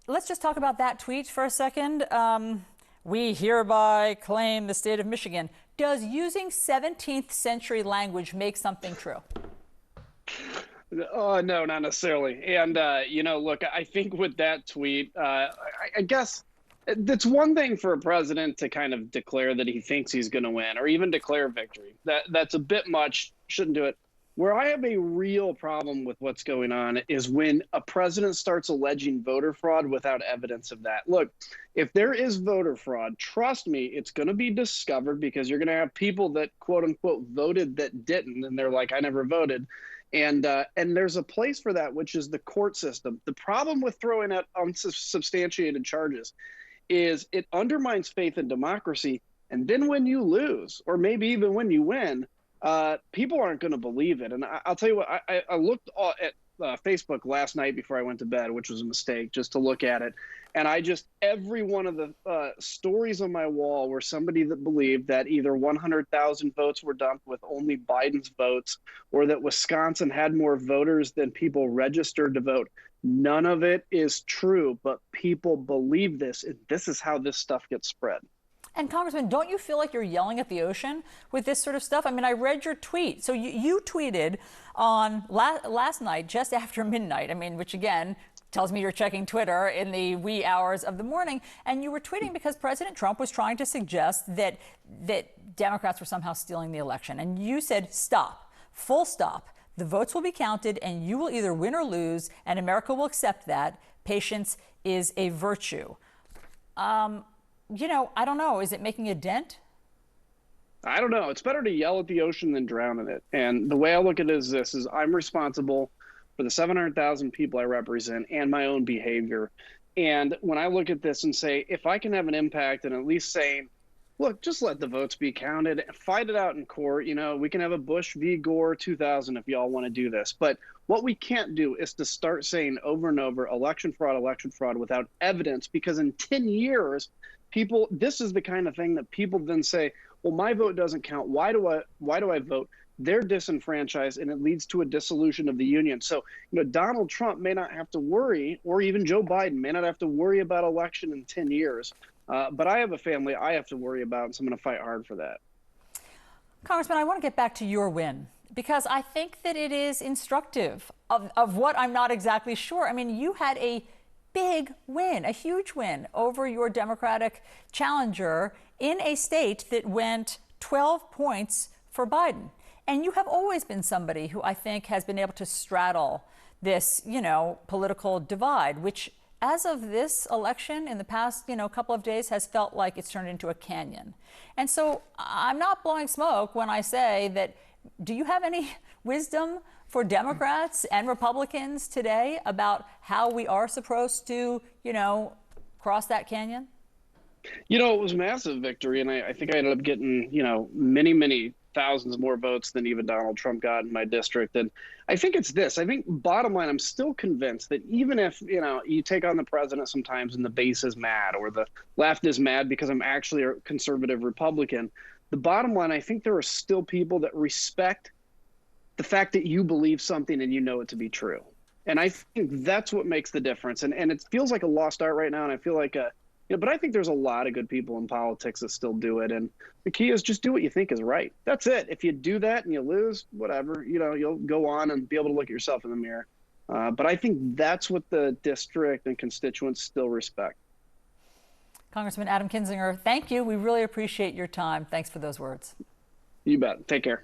let's just talk about that tweet for a second. We hereby claim the state of Michigan. Does using 17th century language make something true? No, not necessarily. And, look, I think with that tweet, I guess it's one thing for a president to kind of declare that he thinks he's going to win or even declare victory. That's a bit much. Shouldn't do it. Where I have a real problem with what's going on is when a president starts alleging voter fraud without evidence of that. Look, if there is voter fraud, trust me, it's going to be discovered because you're going to have people that, quote unquote, voted that didn't. And they're like, I never voted. And there's a place for that, which is the court system. The problem with throwing out unsubstantiated charges is it undermines faith in democracy. And then when you lose, or maybe even when you win, people aren't going to believe it. And I'll tell you what, I looked at Facebook last night before I went to bed, which was a mistake, just to look at it. And every one of the stories on my wall were somebody that believed that either 100,000 votes were dumped with only Biden's votes, or that Wisconsin had more voters than people registered to vote. None of it is true, but people believe this. And this is how this stuff gets spread. And Congressman, don't you feel like you're yelling at the ocean with this sort of stuff? I mean, I read your tweet. So you tweeted on last night, just after midnight, I mean, which again, tells me you're checking Twitter in the wee hours of the morning. And you were tweeting because President Trump was trying to suggest that Democrats were somehow stealing the election. And you said, stop, full stop. The votes will be counted and you will either win or lose, and America will accept that. Patience is a virtue. I don't know. Is it making a dent? I don't know. It's better to yell at the ocean than drown in it. And the way I look at it is this, is I'm responsible for the 700,000 people I represent and my own behavior. And when I look at this and say, if I can have an impact and at least saying, look, just let the votes be counted, fight it out in court. We can have a Bush v. Gore 2000 if y'all want to do this. But what we can't do is to start saying over and over election fraud without evidence, because in 10 years, this is the kind of thing that people then say, well, my vote doesn't count. Why do I vote? They're disenfranchised, and it leads to a dissolution of the union. So, Donald Trump may not have to worry, or even Joe Biden may not have to worry about election in 10 years. But I have a family I have to worry about, and so I'm going to fight hard for that. Congressman, I want to get back to your win, because I think that it is instructive of what I'm not exactly sure. I mean, you had a big win, a huge win over your Democratic challenger in a state that went 12 points for Biden. And you have always been somebody who I think has been able to straddle this, political divide, which as of this election in the past, couple of days has felt like it's turned into a canyon. And so I'm not blowing smoke when I say that. Do you have any wisdom for Democrats and Republicans today about how we are supposed to, cross that canyon? It was a massive victory, and I think I ended up getting, many, many thousands more votes than even Donald Trump got in my district. And I think it's this. I think bottom line, I'm still convinced that even if, you take on the president sometimes and the base is mad, or the left is mad because I'm actually a conservative Republican, the bottom line, I think there are still people that respect the fact that you believe something and you know it to be true. And I think that's what makes the difference. And it feels like a lost art right now. And I feel like, but I think there's a lot of good people in politics that still do it. And the key is just do what you think is right. That's it. If you do that and you lose, whatever, you'll go on and be able to look at yourself in the mirror. But I think that's what the district and constituents still respect. Congressman Adam Kinzinger, thank you. We really appreciate your time. Thanks for those words. You bet. Take care.